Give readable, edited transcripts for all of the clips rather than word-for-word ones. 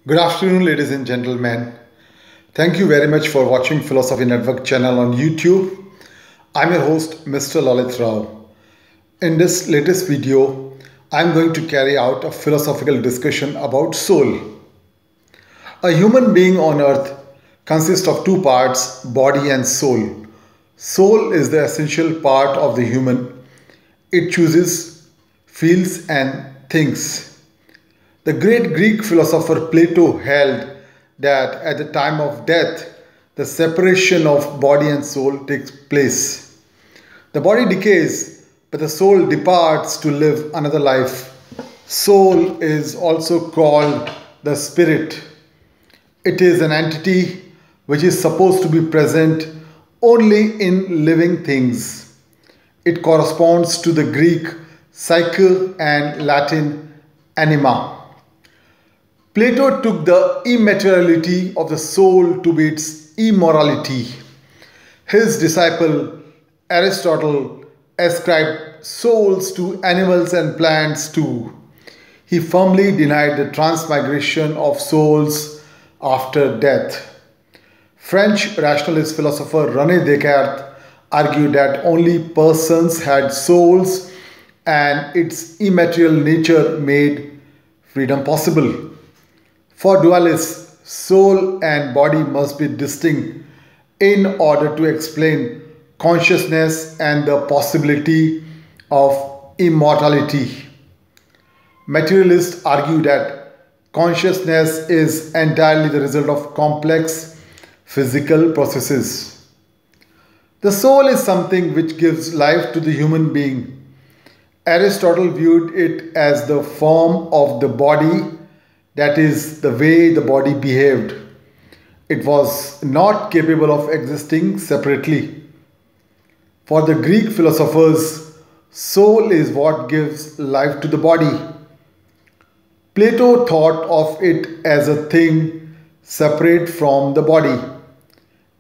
Good afternoon, ladies and gentlemen. Thank you very much for watching Philosophy Network channel on YouTube. I'm your host, Mr. Lalit Rao. In this latest video, I'm going to carry out a philosophical discussion about soul. A human being on earth consists of two parts, body and soul. Soul is the essential part of the human. It chooses, feels, and thinks. The great Greek philosopher Plato held that at the time of death, the separation of body and soul takes place. The body decays, but the soul departs to live another life. Soul is also called the spirit. It is an entity which is supposed to be present only in living things. It corresponds to the Greek Psyche and Latin Anima. Plato took the immateriality of the soul to be its immortality. His disciple Aristotle ascribed souls to animals and plants too. He firmly denied the transmigration of souls after death. French rationalist philosopher René Descartes argued that only persons had souls and its immaterial nature made freedom possible. For dualists, soul and body must be distinct in order to explain consciousness and the possibility of immortality. Materialists argue that consciousness is entirely the result of complex physical processes. The soul is something which gives life to the human being. Aristotle viewed it as the form of the body, that is, the way the body behaved. It was not capable of existing separately. For the Greek philosophers, soul is what gives life to the body. Plato thought of it as a thing separate from the body.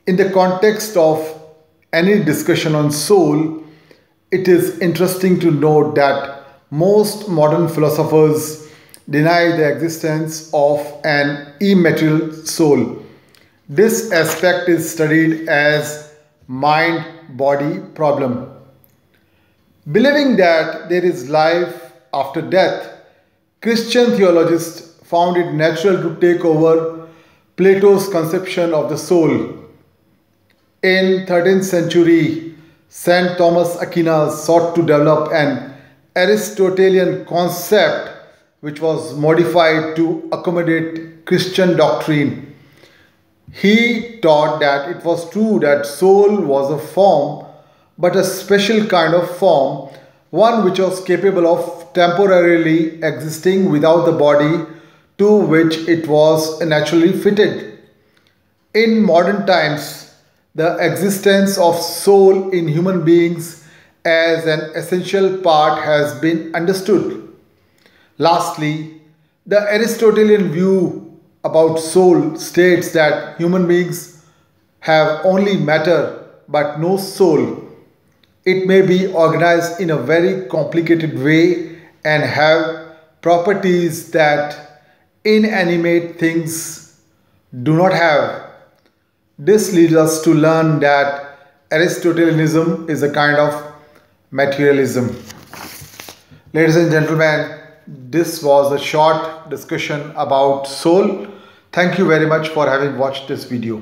In the context of any discussion on soul, it is interesting to note that most modern philosophers deny the existence of an immaterial soul. This aspect is studied as mind-body problem. Believing that there is life after death, Christian theologians found it natural to take over Plato's conception of the soul. In 13th century, Saint Thomas Aquinas sought to develop an Aristotelian concept which was modified to accommodate Christian doctrine. He taught that it was true that soul was a form, but a special kind of form, one which was capable of temporarily existing without the body to which it was naturally fitted. In modern times, the existence of soul in human beings as an essential part has been understood. Lastly, the Aristotelian view about soul states that human beings have only matter but no soul. It may be organized in a very complicated way and have properties that inanimate things do not have. This leads us to learn that Aristotelianism is a kind of materialism. Ladies and gentlemen, this was a short discussion about soul. Thank you very much for having watched this video.